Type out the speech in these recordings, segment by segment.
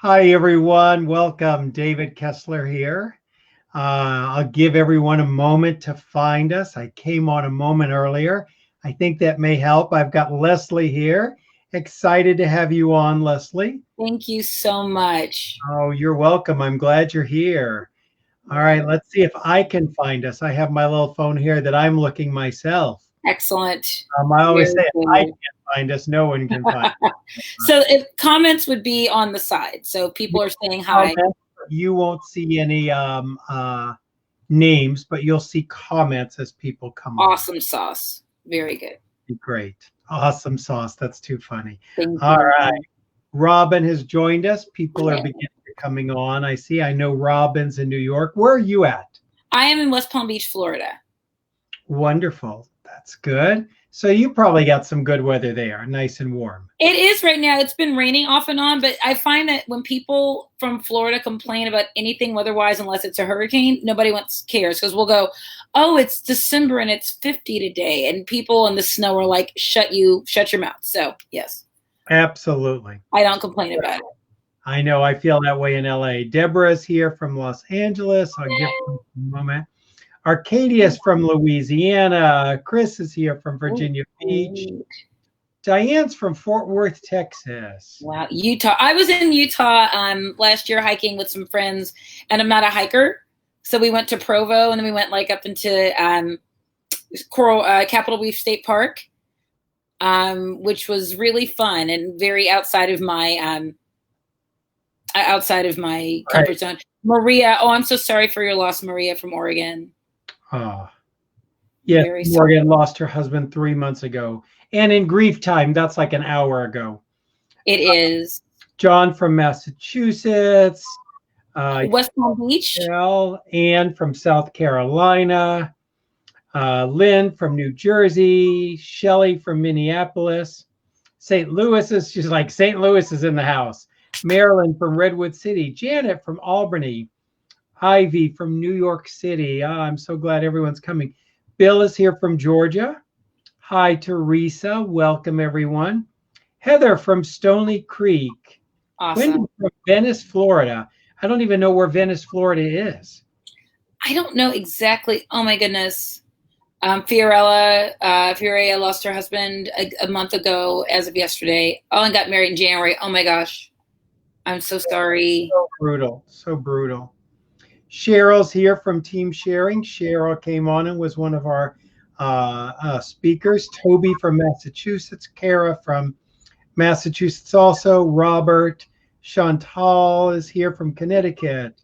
Hi, everyone. Welcome. David Kessler here. I'll give everyone a moment to find us. I came on a moment earlier. I think that may help. I've got Leslie here. Excited to have you on, Leslie. Thank you so much. Oh, you're welcome. I'm glad you're here. All right, let's see if I can find us. I have my little phone here that I'm looking myself. Excellent. I always Very say if I good. can't find us, no one can find us. So if comments would be on the side. So people are saying hi. Comments, you won't see any names, but you'll see comments as people come on. Awesome sauce. Very good. Great. Awesome sauce. That's too funny. Thank All you. right. Robin has joined us. People are Yeah. beginning to coming on. I see. I know Robin's in New York. Where are you at? I am in West Palm Beach, Florida. Wonderful. That's good. So you probably got some good weather there, nice and warm. It is right now. It's been raining off and on, but I find that when people from Florida complain about anything weather-wise, unless it's a hurricane, nobody cares because we'll go, oh, it's December and it's 50 today. And people in the snow are like, shut your mouth. So yes. Absolutely. I don't complain about it. I know. I feel that way in LA. Deborah's here from Los Angeles. I'll give her a moment. Arcadia's from Louisiana. Chris is here from Virginia Beach. Diane's from Fort Worth, Texas. Wow, Utah. I was in Utah last year hiking with some friends, and I'm not a hiker, so we went to Provo, and then we went like up into Capitol Reef State Park, which was really fun and very outside of my comfort zone. Maria, oh, I'm so sorry for your loss, Maria from Oregon. Oh, yeah. Morgan lost her husband 3 months ago. And in grief time, that's like an hour ago. It is. John from Massachusetts. West Palm Beach. Anne from South Carolina. Lynn from New Jersey. Shelly from Minneapolis. St. Louis is, she's like, St. Louis is in the house. Marilyn from Redwood City. Janet from Albany. Ivy from New York City. I'm so glad everyone's coming. Bill is here from Georgia. Hi, Teresa. Welcome, everyone. Heather from Stony Creek. Awesome. Wendy from Venice, Florida. I don't even know where Venice, Florida is. I don't know exactly. Oh, my goodness. Fiorella lost her husband a month ago as of yesterday. Oh, and got married in January. Oh, my gosh. I'm so sorry. So brutal. So brutal. Cheryl's here from Team Sharing. Cheryl came on and was one of our speakers. Toby from Massachusetts. Kara from Massachusetts also. Robert. Chantal is here from Connecticut.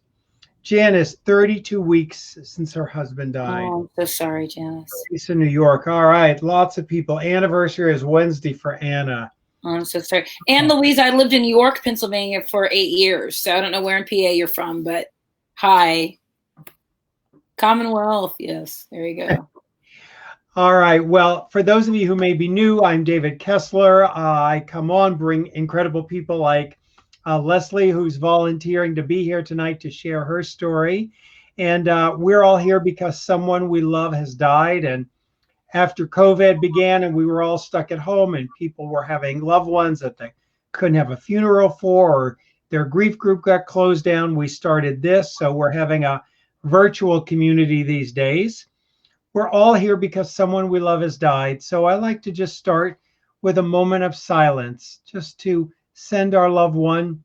Janice, 32 weeks since her husband died. Oh, I'm so sorry, Janice. She's in New York. All right. Lots of people. Anniversary is Wednesday for Anna. Oh, I'm so sorry. And Louise, I lived in York, Pennsylvania for 8 years. So I don't know where in PA you're from, but hi. Commonwealth. Yes, there you go. All right. Well, for those of you who may be new, I'm David Kessler. I come on, bring incredible people like Leslie, who's volunteering to be here tonight to share her story. And we're all here because someone we love has died. And after COVID began and we were all stuck at home and people were having loved ones that they couldn't have a funeral for, or their grief group got closed down, we started this. So we're having a virtual community these days. We're all here because someone we love has died. So I like to just start with a moment of silence, just to send our loved one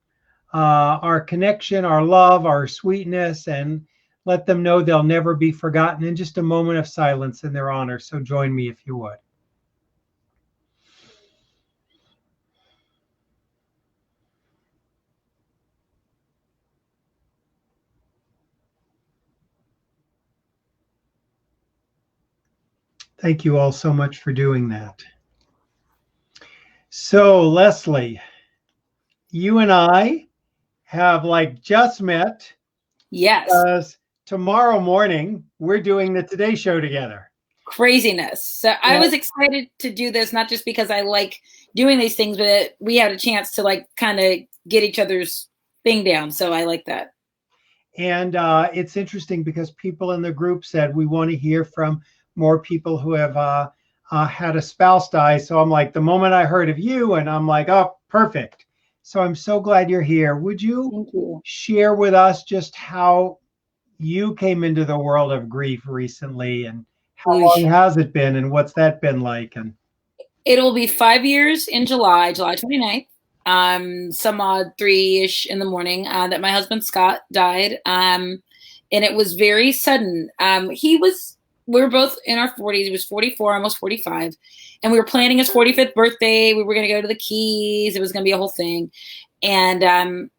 our connection, our love, our sweetness, and let them know they'll never be forgotten in just a moment of silence in their honor. So join me if you would. Thank you all so much for doing that. So, Leslie, you and I have like just met. Yes. Because tomorrow morning we're doing the Today Show together. Craziness. So I was excited to do this, not just because I like doing these things, but we had a chance to like kind of get each other's thing down. So I like that. And it's interesting because people in the group said we want to hear from more people who have had a spouse die. So I'm like, the moment I heard of you, and I'm like, oh, perfect. So I'm so glad you're here. Would you Thank you. share with us just how you came into the world of grief recently, and how long Oosh. has it been, and what's that been like? And It'll be 5 years in July 29th. Some odd 3-ish in the morning that my husband Scott died. And it was very sudden. We were both in our 40s. He was 44, almost 45. And we were planning his 45th birthday. We were going to go to the Keys. It was going to be a whole thing. And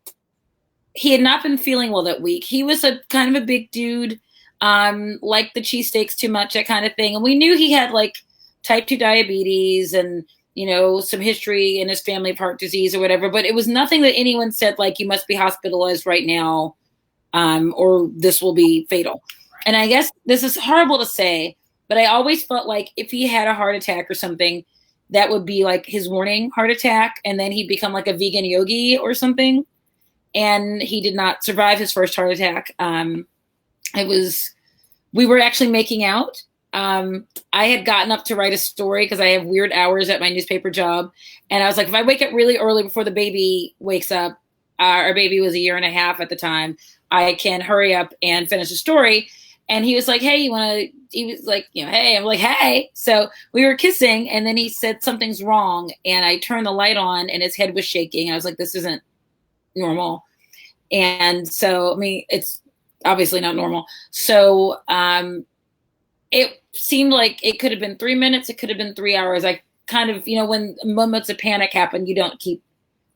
he had not been feeling well that week. He was a kind of a big dude, liked the cheesesteaks too much, that kind of thing. And we knew he had like type 2 diabetes and, you know, some history in his family of heart disease or whatever. But it was nothing that anyone said, like, you must be hospitalized right now, or this will be fatal. And I guess this is horrible to say, but I always felt like if he had a heart attack or something, that would be like his warning heart attack. And then he'd become like a vegan yogi or something. And he did not survive his first heart attack. We were actually making out. I had gotten up to write a story because I have weird hours at my newspaper job. And I was like, if I wake up really early before the baby wakes up, our baby was 1.5 years at the time, I can hurry up and finish the story. And he was like, hey, he was like, you know, hey, I'm like, hey. So we were kissing and then he said something's wrong. And I turned the light on and his head was shaking. I was like, this isn't normal. And so, I mean, it's obviously not normal. So, it seemed like it could have been 3 minutes. It could have been 3 hours. I kind of, you know, when moments of panic happen, you don't keep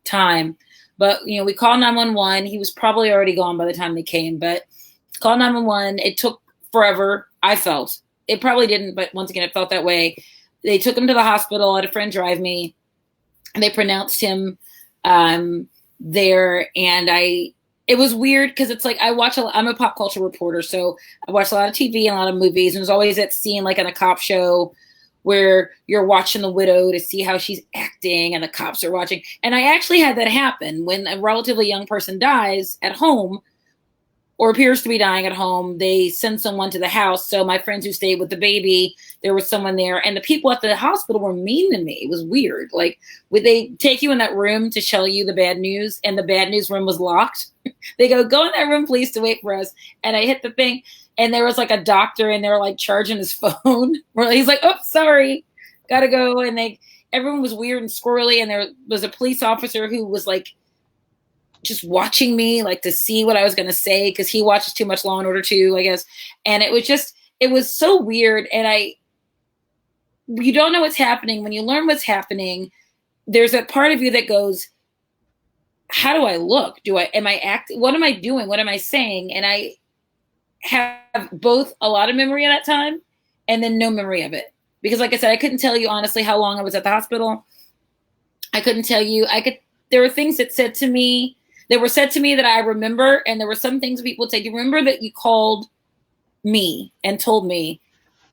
time. But, you know, we called 911. He was probably already gone by the time they came, but called 911. It took forever. I felt it probably didn't, but once again, it felt that way. They took him to the hospital. I had a friend drive me and they pronounced him, there. And it was weird because it's like I'm a pop culture reporter, so I watch a lot of TV and a lot of movies, and there's always that scene like in a cop show where you're watching the widow to see how she's acting and the cops are watching. And I actually had that happen when a relatively young person dies at home or appears to be dying at home. They send someone to the house. So my friends who stayed with the baby, there was someone there, and the people at the hospital were mean to me. It was weird. Like, would they take you in that room to tell you the bad news, and the bad news room was locked? They go in that room, please, to wait for us. And I hit the thing, and there was like a doctor, and they were like charging his phone. He's like, oh, sorry, gotta go. And everyone was weird and squirrely, and there was a police officer who was like just watching me, like to see what I was going to say, because he watches too much Law and Order 2, I guess. And it was so weird. And you don't know what's happening. When you learn what's happening, there's a part of you that goes, how do I look? Am I acting? What am I doing? What am I saying? And I have both a lot of memory at that time and then no memory of it. Because like I said, I couldn't tell you honestly how long I was at the hospital. I couldn't tell you. There were things that were said to me that I remember. And there were some things people would say, do you remember that you called me and told me?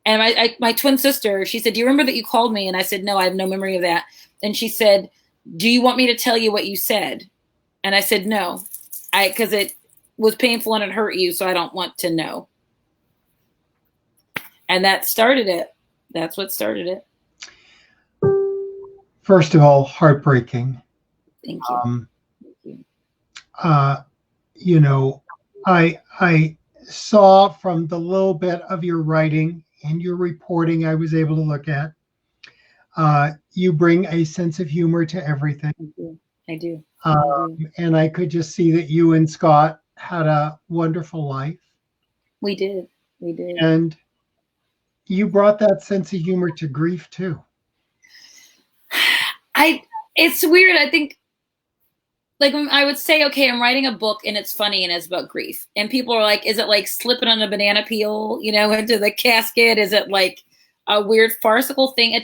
And my twin sister, she said, do you remember that you called me? And I said, no, I have no memory of that. And she said, do you want me to tell you what you said? And I said, no, because it was painful and it hurt you. So I don't want to know. And that started it. That's what started it. First of all, heartbreaking. Thank you. You know, I saw from the little bit of your writing and your reporting I was able to look at, you bring a sense of humor to everything. I do. And I could just see that you and Scott had a wonderful life. We did. And you brought that sense of humor to grief too. It's weird. I think, like, I would say, okay, I'm writing a book and it's funny and it's about grief. And people are like, is it like slipping on a banana peel, you know, into the casket? Is it like a weird farcical thing?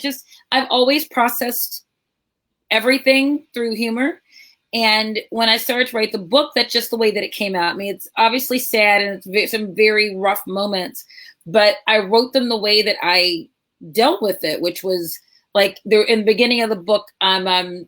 I've always processed everything through humor. And when I started to write the book, that's just the way that it came out. I mean, it's obviously sad and it's some very rough moments, but I wrote them the way that I dealt with it, which was like in the beginning of the book, the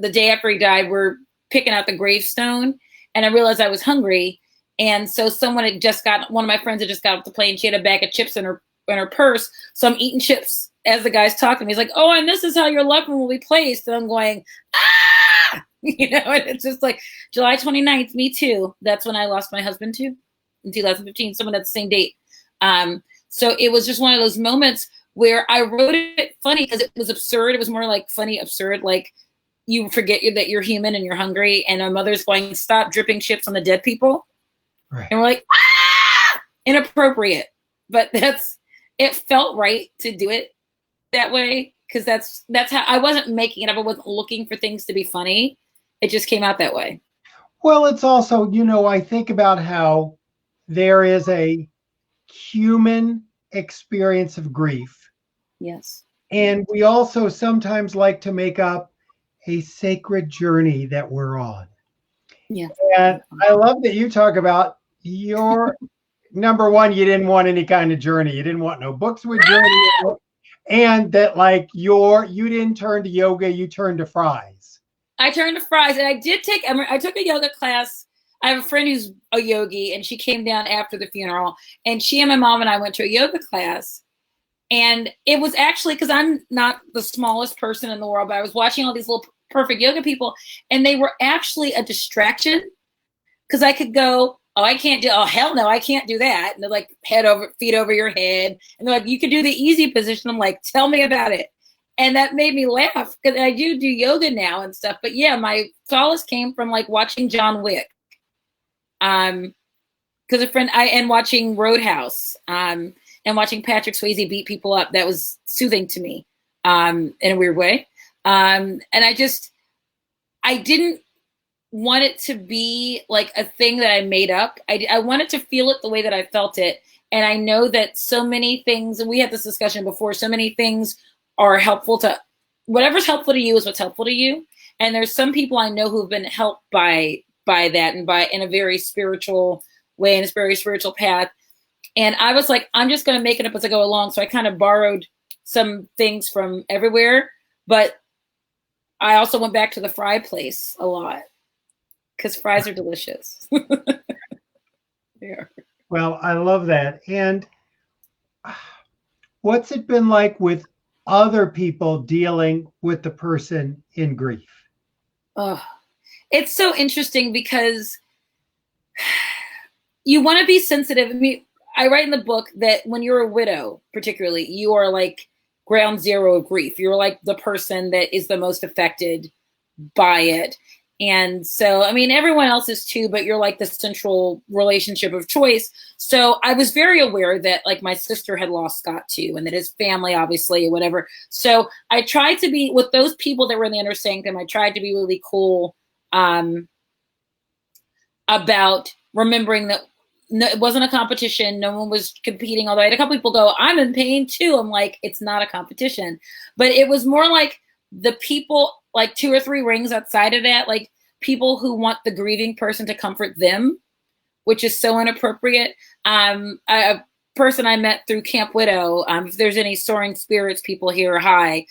day after he died, we're picking out the gravestone and I realized I was hungry. And so one of my friends had just got off the plane. She had a bag of chips in her purse. So I'm eating chips as the guy's talking to me. He's like, oh, and this is how your loved one will be placed. And I'm going, ah! And it's just like July 29th, me too. That's when I lost my husband too, in 2015, someone at the same date. So it was just one of those moments where I wrote it funny because it was absurd. It was more like funny, absurd, like you forget that you're human and you're hungry, and our mother's going, stop dripping chips on the dead people. Right. And we're like, ah! Inappropriate. But it felt right to do it that way, because that's how, I wasn't making it up. I wasn't looking for things to be funny. It just came out that way. Well, it's also, I think about how there is a human experience of grief. Yes. And we also sometimes like to make up a sacred journey that we're on. Yeah. And I love that you talk about your number one, you didn't want any kind of journey. You didn't want no books with journey. And that like you didn't turn to yoga, you turned to fries. I turned to fries, and I took a yoga class. I have a friend who's a yogi, and she came down after the funeral, and she and my mom and I went to a yoga class. And it was actually, because I'm not the smallest person in the world, but I was watching all these little perfect yoga people, and they were actually a distraction, because I could go, oh, I can't do, oh, hell no, I can't do that. And they're like, feet over your head. And they're like, you can do the easy position. I'm like, tell me about it. And that made me laugh, because I do yoga now and stuff. But yeah, my solace came from like watching John Wick. Because and watching Roadhouse, and watching Patrick Swayze beat people up. That was soothing to me, in a weird way. And I didn't want it to be like a thing that I made up. I wanted to feel it the way that I felt it. And I know that so many things, and we had this discussion before, so many things are helpful to, whatever's helpful to you is what's helpful to you. And there's some people I know who've been helped by that, and in a very spiritual way, in a very spiritual path. And I was like, I'm just going to make it up as I go along. So I kind of borrowed some things from everywhere, but I also went back to the fry place a lot, because fries are delicious. Yeah. Well, I love that. And what's it been like with other people dealing with the person in grief? Oh, it's so interesting, because you want to be sensitive. I mean, I write in the book that when you're a widow, particularly, you are like ground zero of grief. You're like the person that is the most affected by it. And so, I mean, everyone else is too, but you're like the central relationship of choice. So I was very aware that like my sister had lost Scott too, and that his family, obviously, or whatever. So I tried to be with those people that were in the inner sanctum. I tried to be really cool about remembering that it wasn't a competition. No one was competing. Although I had a couple people go, I'm in pain too. I'm like, it's not a competition. But it was more like the people, like 2 or 3 rings outside of that, like people who want the grieving person to comfort them, which is so inappropriate. A person I met through Camp Widow, if there's any soaring spirits people here, hi,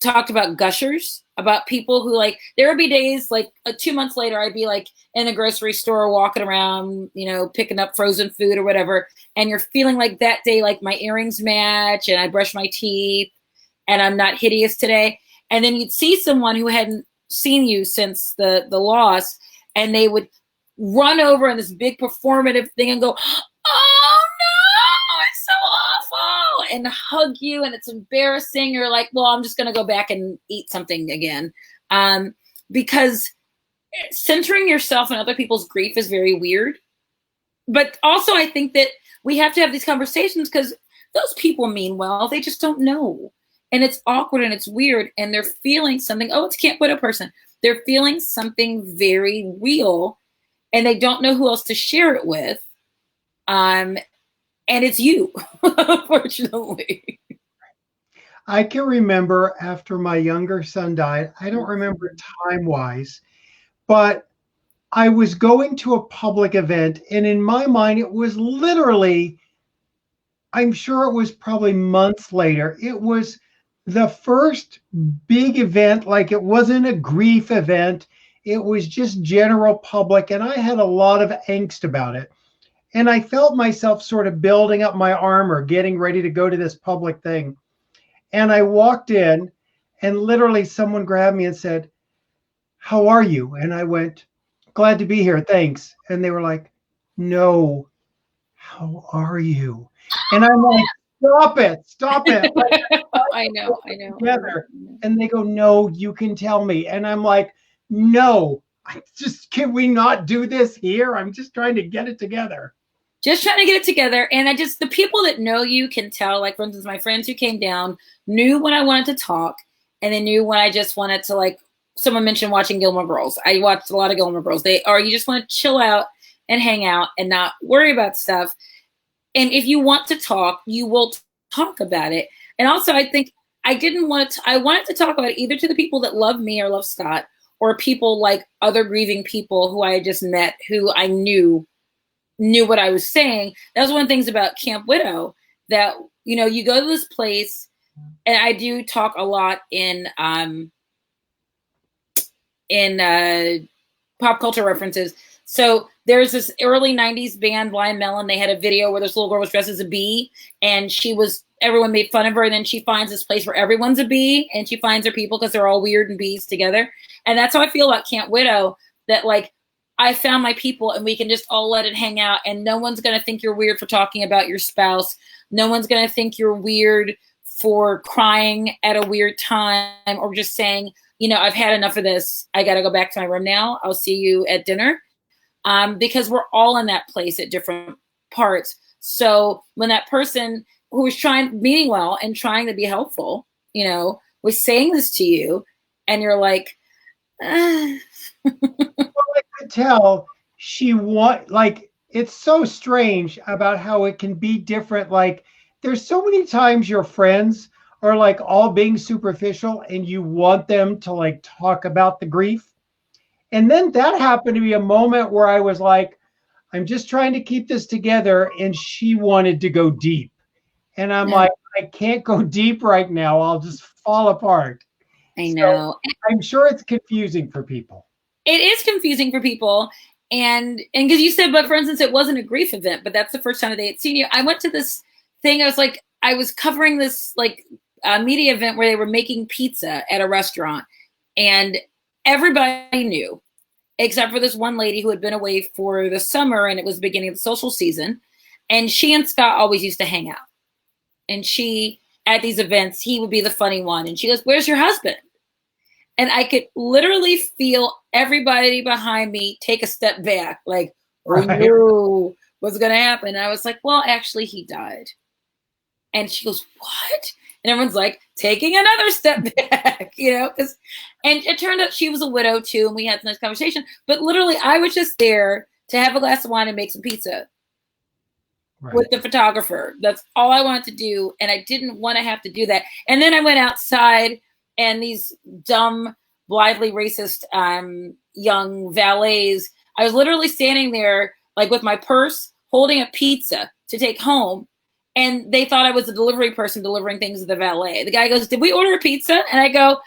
talked about gushers, about people who like, there would be days like 2 months later, I'd be like in a grocery store walking around, picking up frozen food or whatever. And you're feeling like that day, like my earrings match and I brush my teeth and I'm not hideous today. And then you'd see someone who hadn't seen you since the loss, and they would run over in this big performative thing and go, oh no, it's so awful, and hug you, and it's embarrassing. You're like, well, I'm just going to go back and eat something again. Because centering yourself in other people's grief is very weird. But also I think that we have to have these conversations, because those people mean well, they just don't know. And it's awkward and it's weird, and they're feeling something. Oh, it's Camp Widow person. They're feeling something very real, and they don't know who else to share it with. And it's you, unfortunately. I can remember after my younger son died, I don't remember time-wise, but I was going to a public event, and in my mind, it was literally, I'm sure it was probably months later. It was the first big event, like it wasn't a grief event. It was just general public, and I had a lot of angst about it. And I felt myself sort of building up my armor, getting ready to go to this public thing. And I walked in, and literally someone grabbed me and said, how are you? And I went, glad to be here. Thanks. And they were like, no, how are you? And I'm like, stop it. Stop it. Like, I know, I know, I together. know. And they go, no, you can tell me. And I'm like, no, can we not do this here? I'm just trying to get it together. Just trying to get it together. And the people that know you can tell, like, for instance, my friends who came down knew when I wanted to talk, and they knew when I just wanted to, like, someone mentioned watching Gilmore Girls. I watched a lot of Gilmore Girls. You just want to chill out and hang out and not worry about stuff. And if you want to talk, you will talk about it. And also, I think I wanted to talk about it either to the people that love me or love Scott, or people like other grieving people who I had just met, who I knew what I was saying. That was one of the things about Camp Widow, that, you go to this place, and I do talk a lot in pop culture references. So there's this early 90s band, Blind Melon. They had a video where this little girl was dressed as a bee, and everyone made fun of her. And then she finds this place where everyone's a bee, and she finds her people because they're all weird and bees together. And that's how I feel about Camp Widow, that, like, I found my people, and we can just all let it hang out, and no one's going to think you're weird for talking about your spouse. No one's going to think you're weird for crying at a weird time, or just saying, I've had enough of this. I got to go back to my room now. I'll see you at dinner. Because we're all in that place at different parts. So when that person who was meaning well and trying to be helpful, was saying this to you, and you're like, Well, I could tell it's so strange about how it can be different. Like, there's so many times your friends are like all being superficial, and you want them to like talk about the grief. And then that happened to be a moment where I was like, I'm just trying to keep this together. And she wanted to go deep. And I'm like, I can't go deep right now. I'll just fall apart. I know. So I'm sure it's confusing for people. It is confusing for people. And because you said, but for instance, it wasn't a grief event, but that's the first time that they had seen you. I went to this thing. I was covering this like media event where they were making pizza at a restaurant, and everybody knew, except for this one lady who had been away for the summer, and it was the beginning of the social season. And she and Scott always used to hang out. And at these events, he would be the funny one. And she goes, "Where's your husband?" And I could literally feel everybody behind me take a step back, like, oh no, what's going to happen? And I was like, well, actually, he died. And she goes, what? And everyone's like, taking another step back, and it turned out she was a widow too. And we had a nice conversation, but literally I was just there to have a glass of wine and make some pizza with the photographer. That's all I wanted to do. And I didn't want to have to do that. And then I went outside, and these dumb, blithely racist young valets, I was literally standing there like with my purse, holding a pizza to take home. And they thought I was a delivery person delivering things to the valet. The guy goes, "Did we order a pizza?" And I go,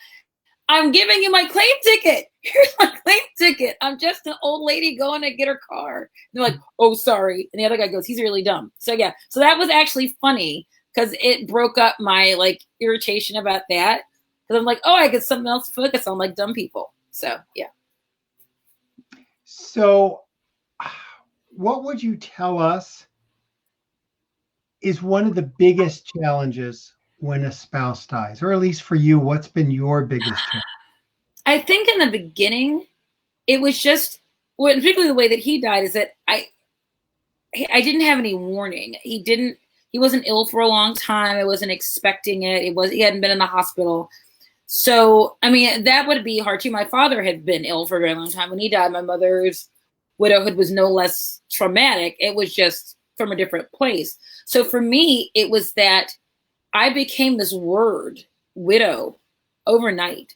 "I'm giving you my claim ticket. Here's my claim ticket. I'm just an old lady going to get her car." And they're like, "Oh, sorry." And the other guy goes, "He's really dumb." So yeah, so that was actually funny because it broke up my like irritation about that. Because I'm like, oh, I get something else to focus on, like dumb people. So yeah. So what would you tell us is one of the biggest challenges when a spouse dies? Or at least for you, what's been your biggest challenge? I think in the beginning, it was just, well, particularly the way that he died, is that I didn't have any warning. He wasn't ill for a long time. I wasn't expecting it. He hadn't been in the hospital. So, I mean, that would be hard too. My father had been ill for a very long time. When he died, my mother's widowhood was no less traumatic. It was just from a different place. So for me, it was that I became this word, widow, overnight.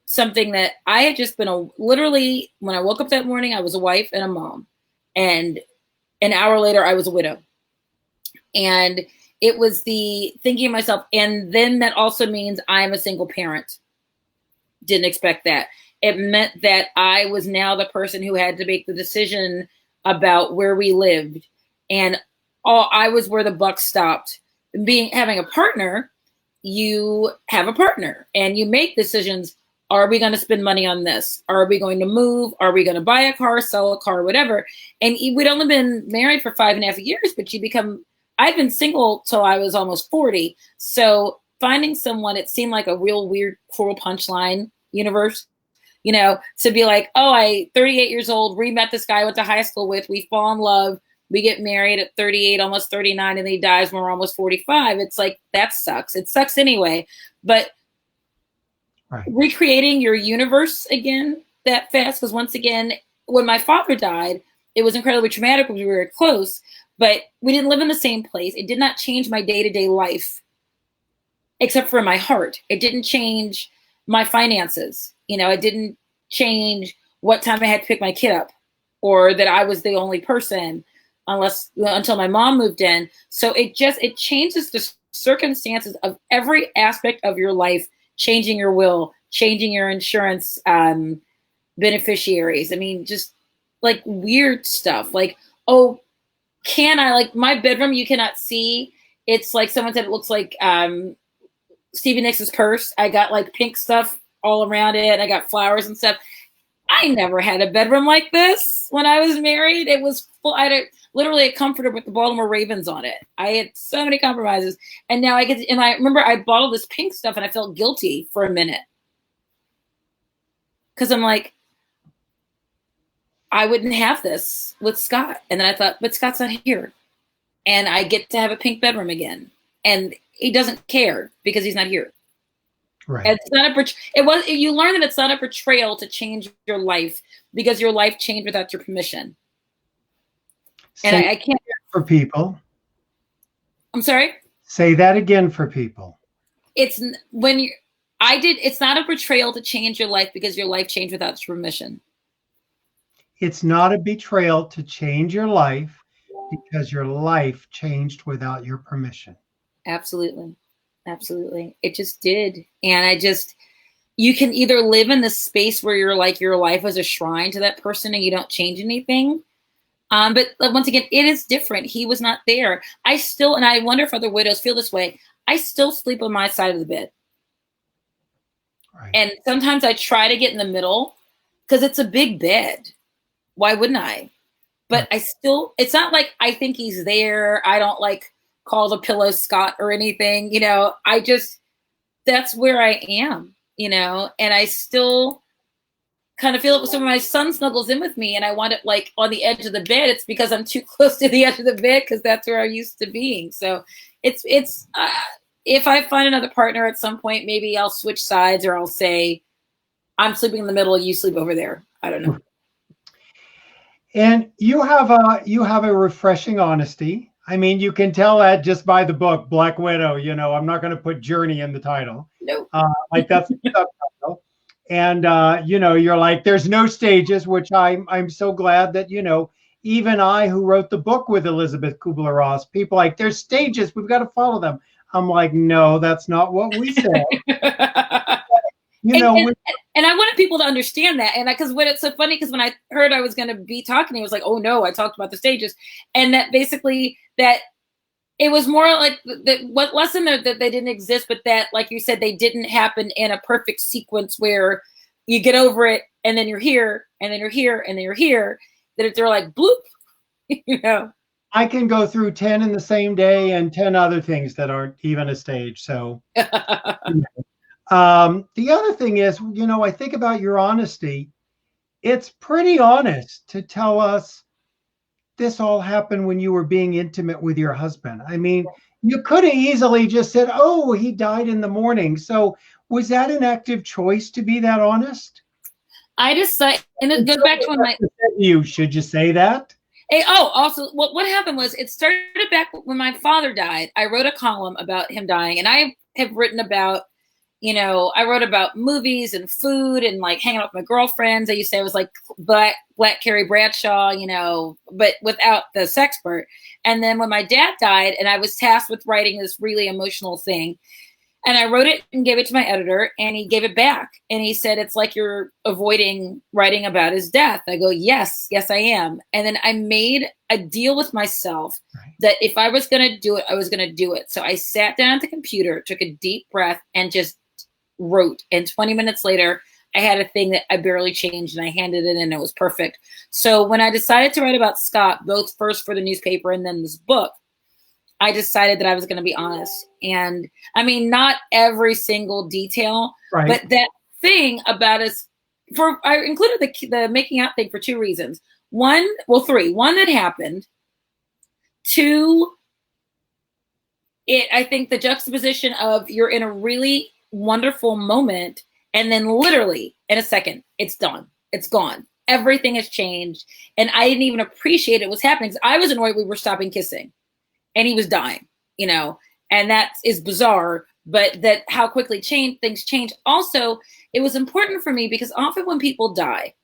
Something that I had just been literally, when I woke up that morning, I was a wife and a mom. And an hour later, I was a widow. And it was the thinking of myself. And then that also means I'm a single parent. Didn't expect that. It meant that I was now the person who had to make the decision about where we lived. And I was where the buck stopped. Having a partner, you have a partner and you make decisions Are we going to spend money on this? Are we going to move? Are we going to buy a car, sell a car, whatever? And we'd only been married for 5.5 years, but I'd been single till I was almost 40. So finding someone, it seemed like a real weird, cruel punchline universe, to be like, oh, 38 years old, met this guy I went to high school with, we fall in love, we get married at 38, almost 39, and then he dies when we're almost 45. It's like, that sucks. It sucks anyway. But recreating your universe again that fast, because once again, when my father died, it was incredibly traumatic because we were close, but we didn't live in the same place. It did not change my day-to-day life, except for my heart. It didn't change my finances. It didn't change what time I had to pick my kid up, or that I was the only person until my mom moved in. So it changes the circumstances of every aspect of your life, changing your will, changing your insurance beneficiaries. I mean, just like weird stuff. Like, oh, my bedroom, you cannot see. It's like someone said it looks like Stevie Nicks' purse. I got like pink stuff all around it. I got flowers and stuff. I never had a bedroom like this when I was married. It was full. I had literally a comforter with the Baltimore Ravens on it. I had so many compromises. And now and I remember I bought all this pink stuff and I felt guilty for a minute. Because I'm like, I wouldn't have this with Scott. And then I thought, but Scott's not here. And I get to have a pink bedroom again. And he doesn't care because he's not here. Right. It's not you learn that it's not a betrayal to change your life, because your life changed without your permission. And I can't for people. I'm sorry? Say that again for people. It's not a betrayal to change your life because your life changed without your permission. It's not a betrayal to change your life because your life changed without your permission. Absolutely. Absolutely. It just did. And you can either live in this space where you're like, your life is a shrine to that person and you don't change anything. But once again, it is different. He was not there. And I wonder if other widows feel this way. I still sleep on my side of the bed. Right. And sometimes I try to get in the middle because it's a big bed. Why wouldn't I? But it's not like I think he's there. I don't like call the pillow Scott or anything, that's where I am, and I still kind of feel it. So when my son snuggles in with me and I want it like on the edge of the bed, it's because I'm too close to the edge of the bed, because that's where I'm used to being. So it's if I find another partner at some point, maybe I'll switch sides, or I'll say, I'm sleeping in the middle, you sleep over there. I don't know. And you have a refreshing honesty. I mean, you can tell that just by the book, Black Widow. I'm not going to put Journey in the title. Nope. Like that's the subtitle. And you're like, there's no stages, which I'm so glad that even I, who wrote the book with Elizabeth Kubler-Ross, people like, there's stages, we've got to follow them. I'm like, no, that's not what we said. And I wanted people to understand that. And because when it's so funny, because when I heard I was going to be talking, it was like, oh no, I talked about the stages. And that basically that it was more like what lesson that they didn't exist, but that, like you said, they didn't happen in a perfect sequence where you get over it and then you're here and then you're here and then you're here, that they're like bloop, I can go through 10 in the same day and 10 other things that aren't even a stage. So the other thing is, I think about your honesty. It's pretty honest to tell us this all happened when you were being intimate with your husband. I mean, you could have easily just said, oh, he died in the morning. So was that an active choice to be that honest? I decided, and it goes back to when should you say that? Also, what happened was, it started back when my father died. I wrote a column about him dying, and I have written about, I wrote about movies and food and like hanging out with my girlfriends. I used to say I was like Black Carrie Bradshaw, but without the sex part. And then when my dad died, and I was tasked with writing this really emotional thing, and I wrote it and gave it to my editor, and he gave it back. And he said, it's like you're avoiding writing about his death. I go, yes, I am. And then I made a deal with myself that if I was going to do it, I was going to do it. So I sat down at the computer, took a deep breath, and just wrote. And 20 minutes later, I had a thing that I barely changed and I handed it in and it was perfect. So when I decided to write about Scott, both first for the newspaper and then this book, I decided that I was going to be honest. And I mean, not every single detail, Right. but that thing about us, I included the making out thing for two reasons. Three. One, that happened. Two, I think the juxtaposition of you're in a really wonderful moment and then literally in a second, it's done. It's gone. Everything has changed. And I didn't even appreciate it was happening. I was annoyed we were stopping kissing and he was dying, and that is bizarre, but that how quickly things change. Also, it was important for me because often when people die,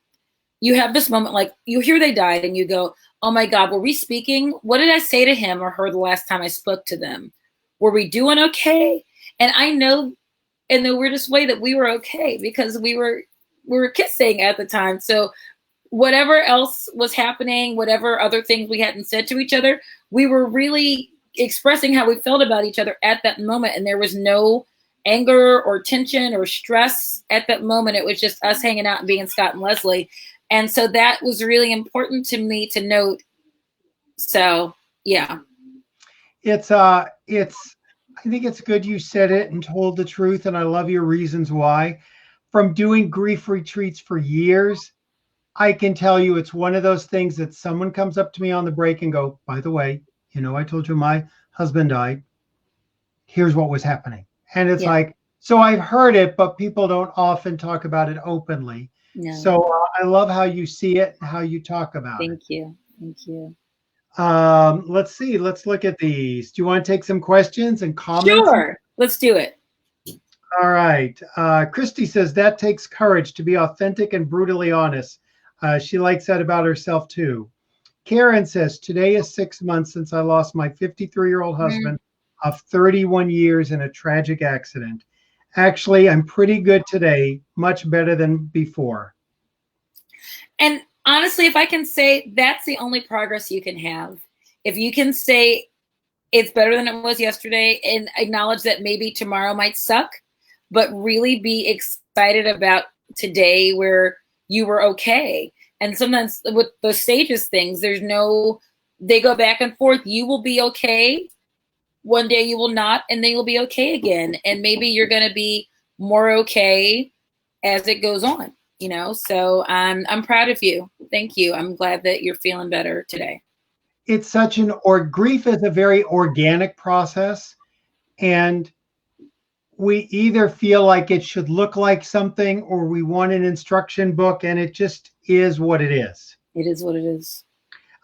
you have this moment, like you hear they died and you go, oh my God, were we speaking? What did I say to him or her the last time I spoke to them? Were we doing okay? And I know in the weirdest way that we were okay because we were kissing at the time. So whatever else was happening, whatever other things we hadn't said to each other, we were really expressing how we felt about each other at that moment. And there was no anger or tension or stress at that moment. It was just us hanging out and being Scott and Leslie. And so that was really important to me to note. So, yeah. I think it's good you said it and told the truth, and I love your reasons why. From doing grief retreats for years, I can tell you it's one of those things that someone comes up to me on the break and go, by the way, I told you my husband died. Here's what was happening. And it's like, so I've heard it, but people don't often talk about it openly. No. So I love how you see it and how you talk about it. Thank you. Thank you. Let's see. Let's look at these. Do you want to take some questions and comments? Sure. Let's do it. All right. Christy says that takes courage to be authentic and brutally honest. She likes that about herself too. Karen says, today is 6 months since I lost my 53-year-old husband of 31 years in a tragic accident. Actually, I'm pretty good today, much better than before. And honestly, if I can say, that's the only progress you can have. If you can say it's better than it was yesterday and acknowledge that maybe tomorrow might suck, but really be excited about today where you were okay. And sometimes with those stages things, they go back and forth. You will be okay. One day you will not, and then you'll be okay again. And maybe you're going to be more okay as it goes on, So I'm proud of you. Thank you. I'm glad that you're feeling better today. It's grief is a very organic process. And we either feel like it should look like something or we want an instruction book, and it just is what it is. It is what it is.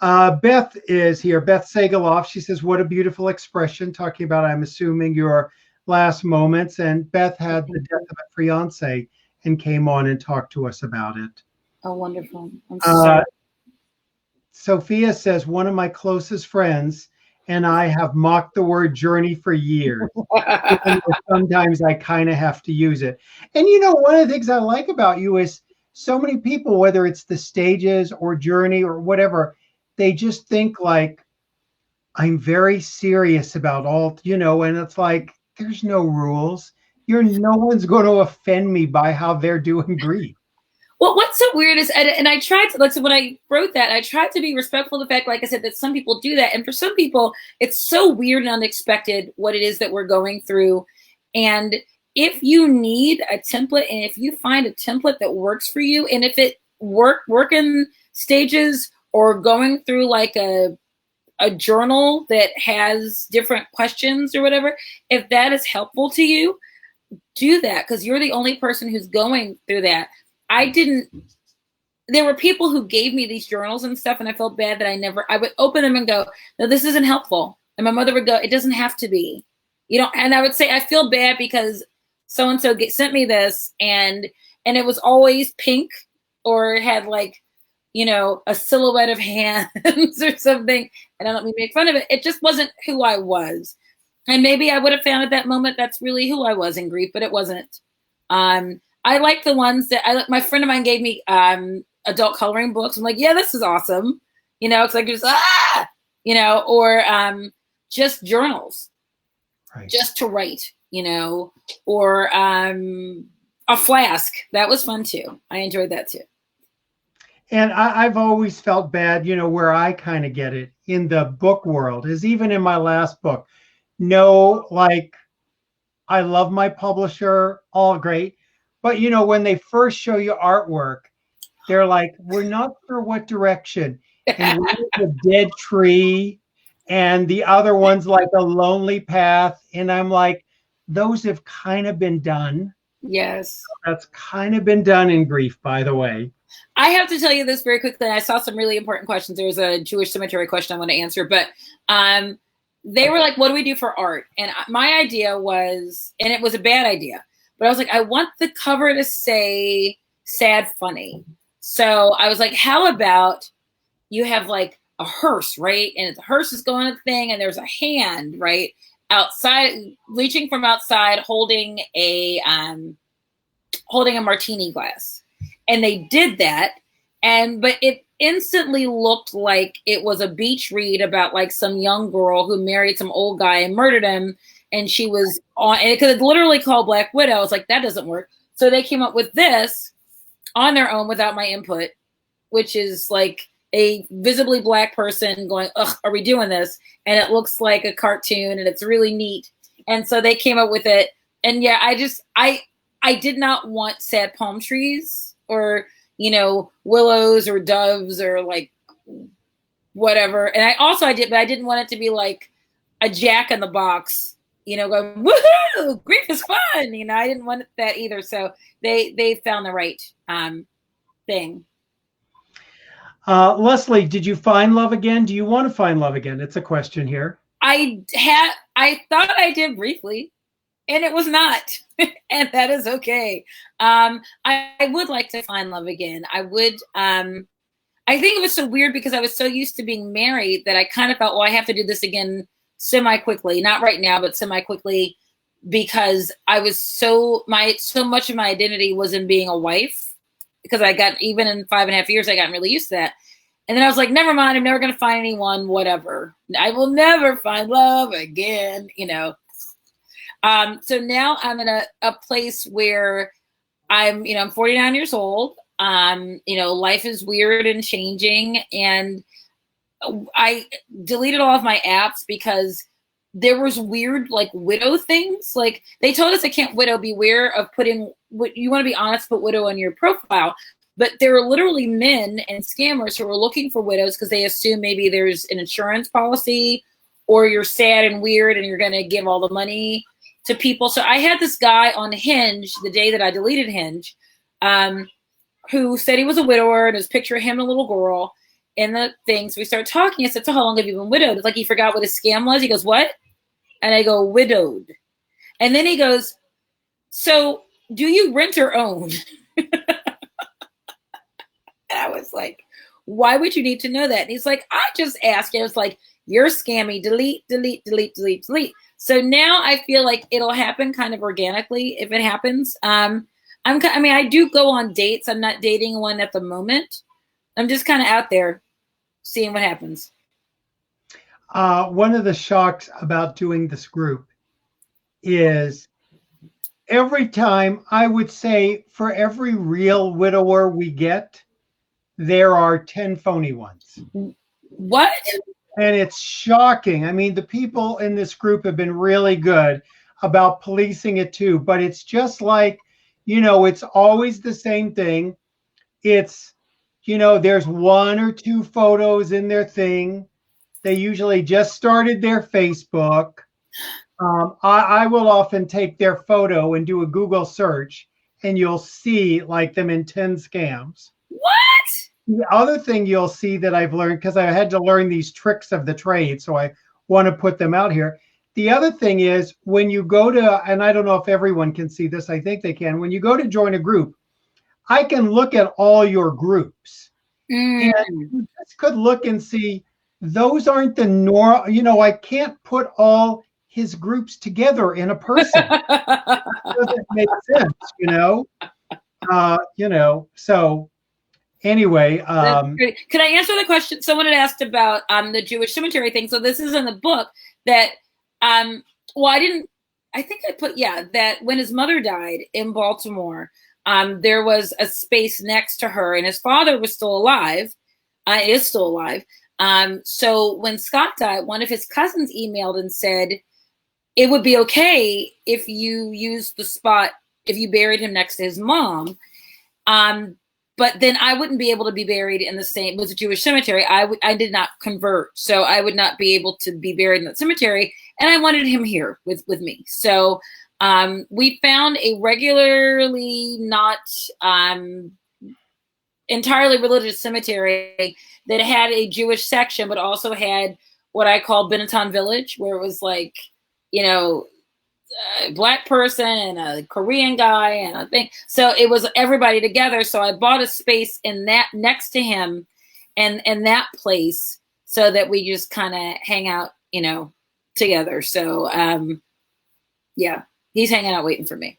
Beth is here. Beth Sagaloff. She says, what a beautiful expression, talking about, I'm assuming, your last moments. And Beth had the death of a fiance and came on and talked to us about it. Oh, wonderful. I'm sorry. Sophia says, one of my closest friends and I have mocked the word journey for years. Sometimes I kind of have to use it. And one of the things I like about you is so many people, whether it's the stages or journey or whatever, they just think like, I'm very serious about all, and it's like, there's no rules. No one's going to offend me by how they're doing grief. Well, what's so weird is, and I tried to, so when I wrote that, I tried to be respectful of the fact, like I said, that some people do that. And for some people, it's so weird and unexpected what it is that we're going through. And if you need a template, and if you find a template that works for you, and if it working stages or going through like a journal that has different questions or whatever, if that is helpful to you, do that, because you're the only person who's going through that. There were people who gave me these journals and stuff, and I felt bad that I would open them and go, no, this isn't helpful. And my mother would go, it doesn't have to be, and I would say, I feel bad because so-and-so sent me this, and it was always pink or had like, a silhouette of hands or something. And I don't mean to make fun of it. It just wasn't who I was. And maybe I would have found at that moment, that's really who I was in grief, but it wasn't. I like the ones that my friend of mine gave me adult coloring books. I'm like, yeah, this is awesome. It's like just, or just journals, right, just to write, or A flask. That was fun too. I enjoyed that too. And I've always felt bad, where I kind of get it in the book world is even in my last book. No, like I love my publisher, all great. But when they first show you artwork, they're like, we're not sure what direction. And one is a dead tree, and the other one's like a lonely path. And I'm like, those have kind of been done. Yes. That's kind of been done in grief, by the way. I have to tell you this very quickly. I saw some really important questions. There was a Jewish cemetery question I want to answer, but they were like, what do we do for art? And my idea was, and it was a bad idea, but I was like, I want the cover to say sad funny. So I was like, how about you have like a hearse, right? And the hearse is going to the thing, and there's a hand, right? Outside, reaching from outside, holding a martini glass. And they did that, but it instantly looked like it was a beach read about like some young girl who married some old guy and murdered him, and she was on, and it could literally call Black Widow. I was like, that doesn't work. So they came up with this on their own without my input, which is like a visibly Black person going, ugh, are we doing this? And it looks like a cartoon, and it's really neat. And so they came up with it. And yeah, I did not want sad palm trees or, willows or doves or like whatever. And I didn't want it to be like a Jack in the Box, going, woohoo, grief is fun. I didn't want that either. So they found the right thing. Leslie, did you find love again? Do you want to find love again? It's a question here. I thought I did briefly, and it was not. And that is okay. I would like to find love again. I would. I think it was so weird because I was so used to being married that I kind of felt, well, I have to do this again semi-quickly. Not right now, but semi-quickly, because I was so much of my identity was in being a wife, because I got, even in 5.5 years, I got really used to that. And then I was like, never mind, I'm never going to find anyone, whatever. I will never find love again, So now I'm in a place where I'm 49 years old. Life is weird and changing. And I deleted all of my apps because there was weird, like, widow things. Like, they told us I can't widow, beware of putting, you want to be honest, put widow on your profile. But there are literally men and scammers who are looking for widows because they assume maybe there's an insurance policy, or you're sad and weird and you're going to give all the money to people. So I had this guy on Hinge the day that I deleted Hinge, who said he was a widower, and his picture of him and a little girl in the thing. So we started talking. I said, so how long have you been widowed? It's like he forgot what his scam was. He goes, what? And I go, widowed. And then he goes, so do you rent or own? I was like, why would you need to know that? And he's like, I just asked. It was like, you're scammy. Delete, delete, delete, delete, delete. So now I feel like it'll happen kind of organically if it happens. I do go on dates. I'm not dating one at the moment. I'm just kind of out there seeing what happens. One of the shocks about doing this group is every time, I would say, for every real widower we get, there are 10 phony ones. What? And it's shocking. I mean, the people in this group have been really good about policing it too, but it's just like, it's always the same thing. It's, there's 1 or 2 photos in their thing. They usually just started their Facebook. I will often take their photo and do a Google search, and you'll see like them in 10 scams. What? The other thing you'll see that I've learned, because I had to learn these tricks of the trade, so I want to put them out here. The other thing is when you go to, and I don't know if everyone can see this, I think they can, when you go to join a group, I can look at all your groups. And you just could look and see those aren't the normal, I can't put all his groups together in a person. It doesn't make sense, so anyway. Could I answer the question? Someone had asked about the Jewish cemetery thing. So this is in the book that, I think I put, that when his mother died in Baltimore, there was a space next to her, and his father was still alive, is still alive. So when Scott died, one of his cousins emailed and said, it would be okay if you used the spot, if you buried him next to his mom. But then I wouldn't be able to be buried in the same, it was a Jewish cemetery. I did not convert, so I would not be able to be buried in that cemetery. And I wanted him here with me. So we found a regularly not entirely religious cemetery that had a Jewish section, but also had what I call Benetton Village, where it was like, you know, a Black person and a Korean guy and a thing. So it was everybody together. So I bought a space in that next to him and that place so that we just kind of hang out, you know, together. So yeah, he's hanging out waiting for me.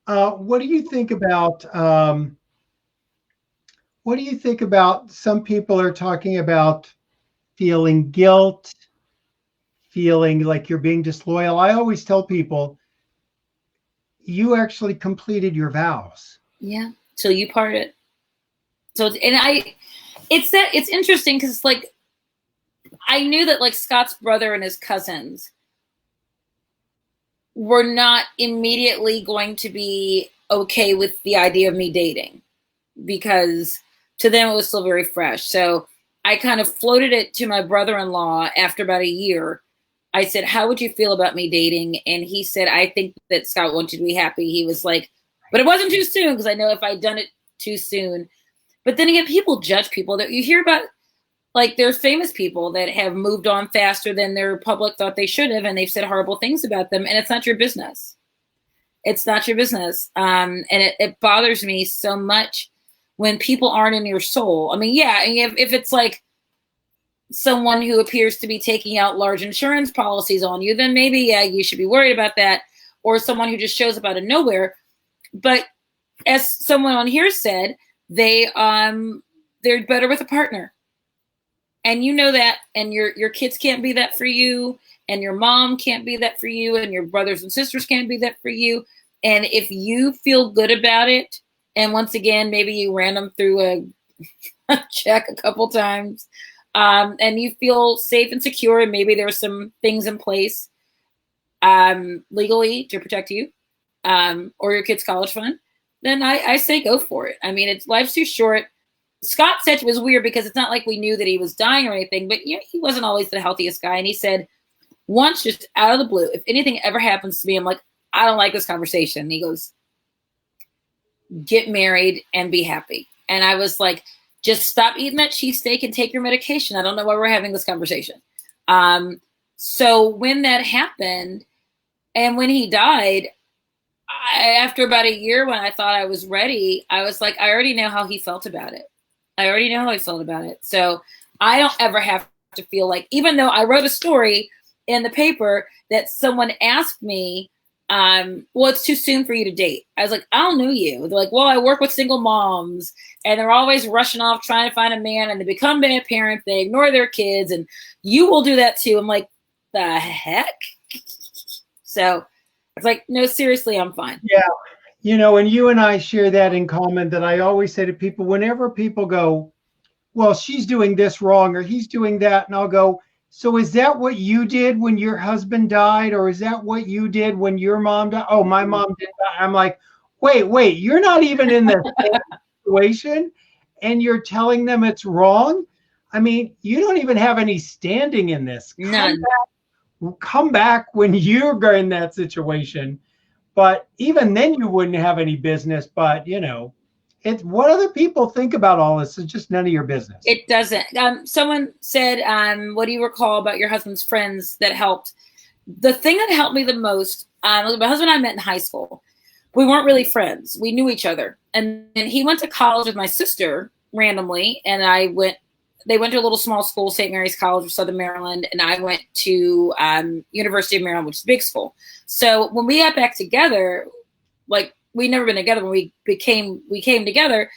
What do you think about some people are talking about feeling guilt, feeling like you're being disloyal? I always tell people, you actually completed your vows. Yeah, till you parted. So, and it's interesting because like I knew that like Scott's brother and his cousins were not immediately going to be okay with the idea of me dating, because to them it was still very fresh. So I kind of floated it to my brother-in-law after about a year. I said, how would you feel about me dating? And he said, I think that Scott wants you to be happy. He was like, but it wasn't too soon, because I know if I'd done it too soon. But then again, people judge people. That you hear about, like there's famous people that have moved on faster than their public thought they should have, and they've said horrible things about them, and it's not your business. It's not your business. And it bothers me so much when people aren't in your soul. I mean, yeah, if it's like someone who appears to be taking out large insurance policies on you, then maybe, yeah, you should be worried about that. Or someone who just shows up out of nowhere. But as someone on here said, they're better with a partner. And you know that, and your kids can't be that for you, and your mom can't be that for you, and your brothers and sisters can't be that for you. And if you feel good about it, and once again, maybe you ran them through a check a couple times, and you feel safe and secure, and maybe there's some things in place legally to protect you or your kid's college fund, then I say go for it. I mean, life's too short. Scott said it was weird because it's not like we knew that he was dying or anything, but you know, he wasn't always the healthiest guy. And he said, once, just out of the blue, if anything ever happens to me, I'm like, I don't like this conversation. And he goes, get married and be happy. And I was like, just stop eating that cheesesteak and take your medication. I don't know why we're having this conversation. So when that happened and when he died, after about a year, when I thought I was ready, I was like, I already know how he felt about it. I already know how he felt about it. So I don't ever have to feel like, even though I wrote a story in the paper that someone asked me, well, it's too soon for you to date. I was like, I don't know you. They're like, well, I work with single moms, and they're always rushing off trying to find a man, and they become bad parents. They ignore their kids, and you will do that too. I'm like, the heck? So it's like, no, seriously, I'm fine. Yeah. You know, and you and I share that in common, that I always say to people, whenever people go, well, she's doing this wrong or he's doing that, and I'll go, so is that what you did when your husband died? Or is that what you did when your mom died? Oh, my mom did that. I'm like, wait, you're not even in the same situation and you're telling them it's wrong? I mean, you don't even have any standing in this. None. Come back when you're in that situation. But even then you wouldn't have any business. But, you know, it's what other people think about all this is just none of your business. It doesn't. Someone said, what do you recall about your husband's friends that helped? The thing that helped me the most, my husband and I met in high school. We weren't really friends. We knew each other. And he went to college with my sister randomly. And they went to a little small school, St. Mary's College of Southern Maryland. And I went to University of Maryland, which is a big school. So when we got back together, like we'd never been together, when we came together,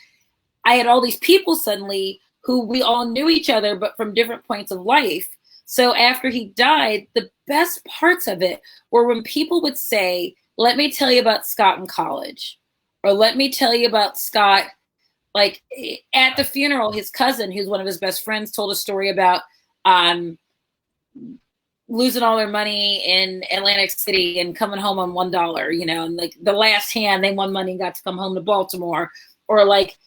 I had all these people suddenly who we all knew each other, but from different points of life. So after he died, the best parts of it were when people would say, let me tell you about Scott in college. Or let me tell you about Scott. Like at the funeral, his cousin, who's one of his best friends, told a story about um, losing all their money in Atlantic City and coming home on $1, you know, and like the last hand they won money and got to come home to Baltimore, or like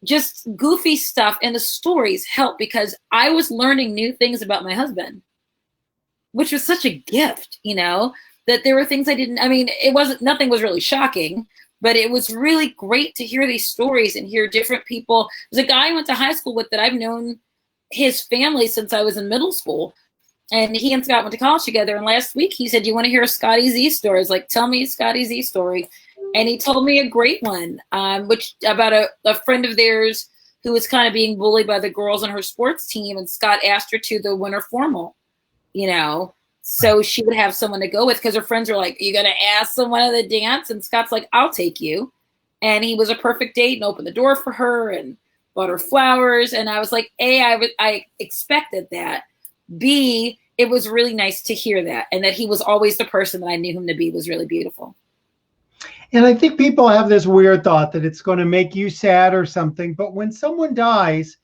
just goofy stuff. And the stories help because I was learning new things about my husband, which was such a gift, you know, that there were things I didn't, I mean, nothing was really shocking, but it was really great to hear these stories and hear different people. There's a guy I went to high school with that I've known his family since I was in middle school. And he and Scott went to college together. And last week he said, "You want to hear a Scotty Z story?" I was like, "Tell me a Scotty Z story." And he told me a great one, which about a friend of theirs who was kind of being bullied by the girls on her sports team. And Scott asked her to the winter formal, you know, so she would have someone to go with because her friends were like, "Are you going to ask someone to the dance?" And Scott's like, "I'll take you." And he was a perfect date and opened the door for her and bought her flowers. And I was like, I expected that. B, it was really nice to hear that, and that he was always the person that I knew him to be was really beautiful. And I think people have this weird thought that it's going to make you sad or something. But when someone dies,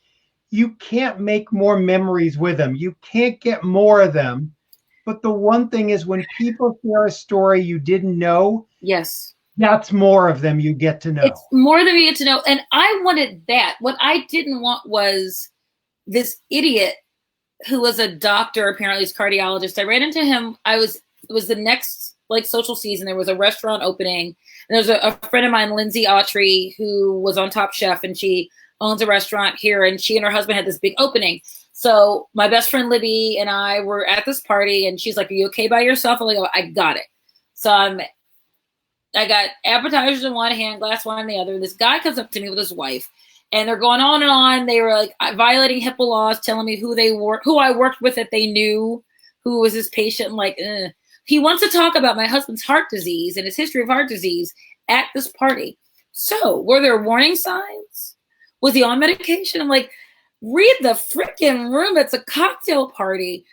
you can't make more memories with them. You can't get more of them. But the one thing is when people share a story you didn't know, yes, that's more of them you get to know. It's more than you get to know. And I wanted that. What I didn't want was this idiot who was a doctor, apparently he's a cardiologist. I ran into him. It was the next like social season. There was a restaurant opening. And there was a friend of mine, Lindsay Autry, who was on Top Chef, and she owns a restaurant here. And she and her husband had this big opening. So my best friend Libby and I were at this party, and she's like, "Are you okay by yourself?" I'm like, "Oh, I got it." So I got appetizers in one hand, glass wine in the other. This guy comes up to me with his wife, and they're going on and on. They were like violating HIPAA laws, telling me who I worked with, that they knew who was his patient. I'm like, ugh. He wants to talk about my husband's heart disease and his history of heart disease at this party. So were there warning signs? Was he on medication? I'm like, read the freaking room. It's a cocktail party.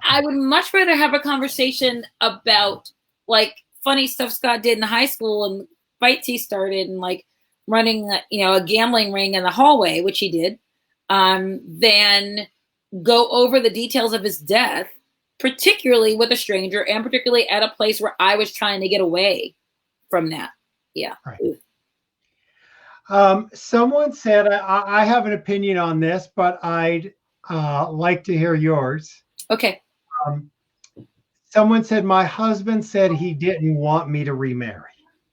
I would much rather have a conversation about like funny stuff Scott did in high school and fights he started and like running, a gambling ring in the hallway, which he did, than go over the details of his death, particularly with a stranger and particularly at a place where I was trying to get away from that. Yeah. Right. Someone said, I have an opinion on this, but I'd like to hear yours. Okay. Someone said, my husband said he didn't want me to remarry.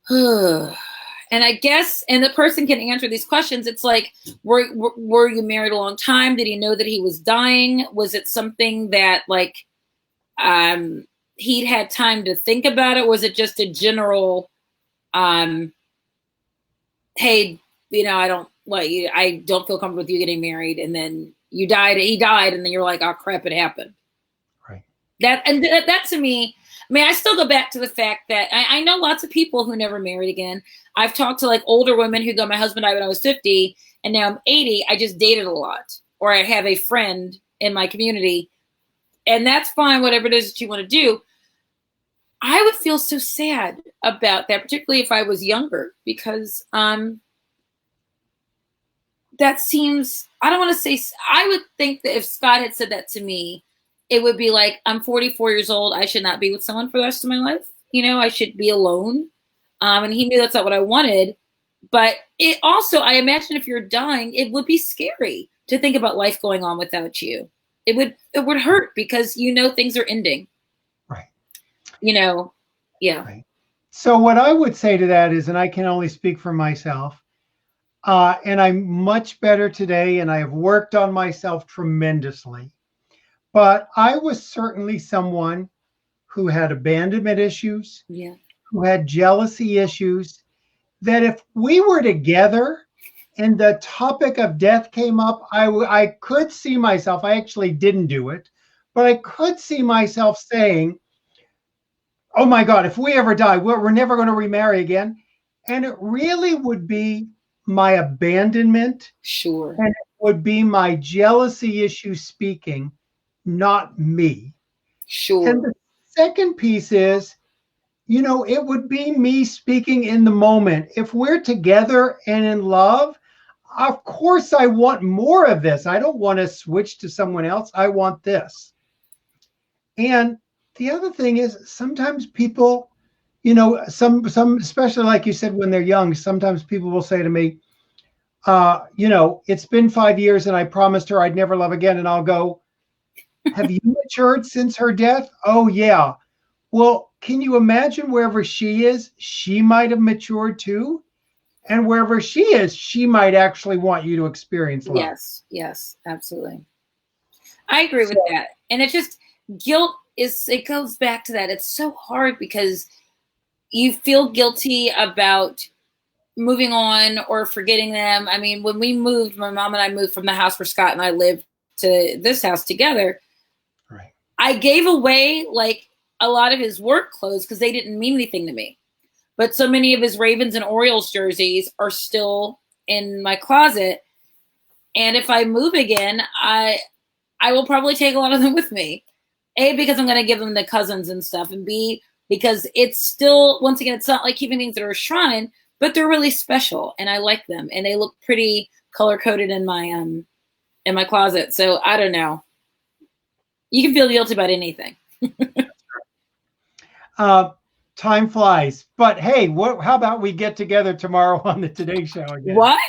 And I guess, and the person can answer these questions. It's like, were you married a long time? Did he know that he was dying? Was it something that like he'd had time to think about it? Was it just a general, hey, I don't feel comfortable with you getting married, and then he died, and then you're like, oh crap, it happened. Right. That to me, I mean, I still go back to the fact that I know lots of people who never married again. I've talked to like older women who go, my husband died when I was 50 and now I'm 80. I just dated a lot. Or I have a friend in my community, and that's fine, whatever it is that you want to do. I would feel so sad about that, particularly if I was younger, because that seems, I don't want to say, I would think that if Scott had said that to me, it would be like, I'm 44 years old. I should not be with someone for the rest of my life. I should be alone. And he knew that's not what I wanted. But it also, I imagine if you're dying, it would be scary to think about life going on without you. It would hurt because things are ending. Right. Yeah. Right. So what I would say to that is, and I can only speak for myself, and I'm much better today, and I have worked on myself tremendously. But I was certainly someone who had abandonment issues, who had jealousy issues, that if we were together and the topic of death came up, I could see myself, I actually didn't do it, but I could see myself saying, oh my God, if we ever die, we're never going to remarry again. And it really would be my abandonment. Sure. And it would be my jealousy issue speaking, not me. Sure. And the second piece is, it would be me speaking in the moment. If we're together and in love, of course I want more of this. I don't want to switch to someone else. I want this. And the other thing is sometimes people, some especially like you said when they're young, sometimes people will say to me, it's been 5 years and I promised her I'd never love again. And I'll go, have you matured since her death? Oh yeah. Well, can you imagine wherever she is, she might have matured too? And wherever she is, she might actually want you to experience love. Yes, absolutely. I agree with that. And it's just guilt it goes back to that. It's so hard because you feel guilty about moving on or forgetting them. I mean, when we moved, my mom and I moved from the house where Scott and I lived to this house together. Right. I gave away like a lot of his work clothes because they didn't mean anything to me. But so many of his Ravens and Orioles jerseys are still in my closet. And if I move again, I will probably take a lot of them with me. A, because I'm going to give them to cousins and stuff. And B, because it's still, once again, it's not like keeping things that are a shrine, but they're really special. And I like them. And they look pretty color-coded in my closet. So I don't know. You can feel guilty about anything. Time flies, but hey, how about we get together tomorrow on the Today Show again? What?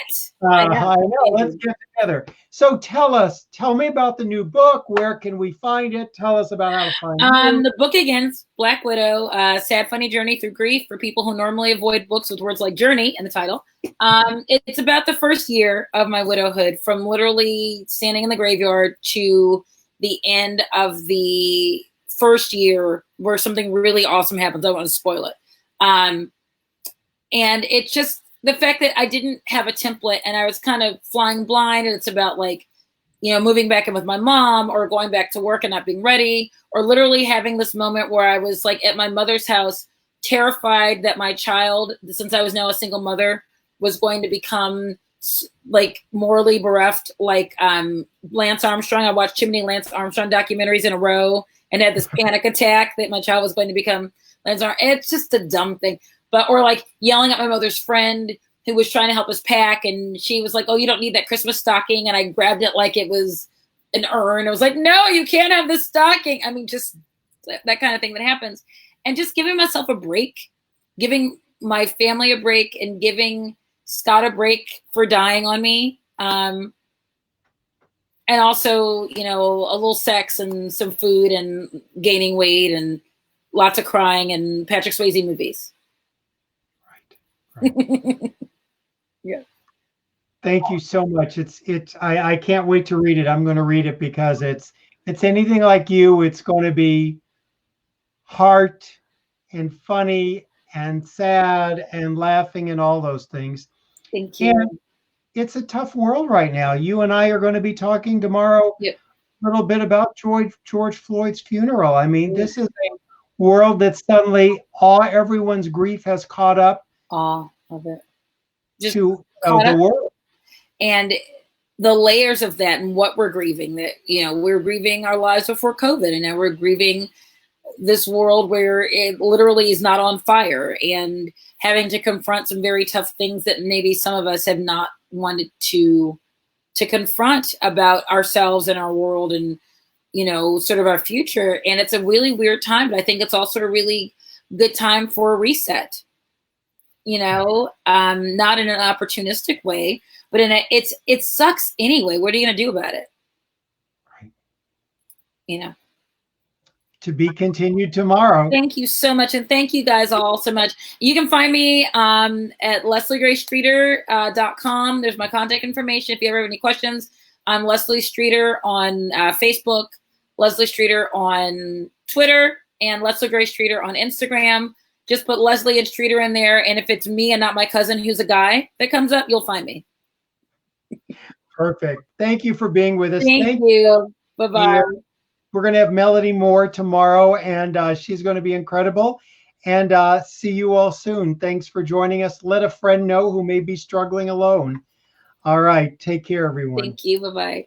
I know. Let's get together. So tell me about the new book. Where can we find it? Tell us about how to find it. The book again, Black Widow, Sad Funny Journey Through Grief for people who normally avoid books with words like journey in the title. It's about the first year of my widowhood, from literally standing in the graveyard to the end of the first year where something really awesome happens. I don't want to spoil it. And it's just the fact that I didn't have a template and I was kind of flying blind, and it's about like, moving back in with my mom or going back to work and not being ready, or literally having this moment where I was like at my mother's house, terrified that my child, since I was now a single mother, was going to become like morally bereft, like Lance Armstrong. I watched too many Lance Armstrong documentaries in a row and had this panic attack that my child was going to become Lance Armstrong. It's just a dumb thing. Or like yelling at my mother's friend who was trying to help us pack, and she was like, "Oh, you don't need that Christmas stocking." And I grabbed it like it was an urn. I was like, "No, you can't have this stocking." I mean, just that kind of thing that happens. And just giving myself a break, giving my family a break, and giving Scott a break for dying on me. And also, a little sex and some food and gaining weight and lots of crying and Patrick Swayze movies. Right. Yeah. Thank you so much. I can't wait to read it. I'm going to read it because it's anything like you. It's going to be heart and funny and sad and laughing and all those things. Thank you. And it's a tough world right now. You and I are going to be talking tomorrow a little bit about George Floyd's funeral. I mean, this is a world that suddenly everyone's grief has caught up. Awe of it. Just to the world. And the layers of that and what we're grieving, that, we're grieving our lives before COVID, and now we're grieving this world where it literally is not on fire, and having to confront some very tough things that maybe some of us have not wanted to confront about ourselves and our world and, sort of our future. And it's a really weird time, but I think it's also a really good time for a reset. Not in an opportunistic way, but it sucks anyway. What are you going to do about it? Right. To be continued tomorrow. Thank you so much. And thank you guys all so much. You can find me at lesliegraystreeter.com. There's my contact information. If you ever have any questions, I'm Leslie Streeter on Facebook, Leslie Streeter on Twitter, and Leslie Gray Streeter on Instagram. Just put Leslie and Streeter in there. And if it's me and not my cousin, who's a guy, that comes up, you'll find me. Perfect. Thank you for being with us. Thank you. Bye-bye. We're going to have Melody Moore tomorrow, and she's going to be incredible. And see you all soon. Thanks for joining us. Let a friend know who may be struggling alone. All right. Take care, everyone. Thank you. Bye-bye.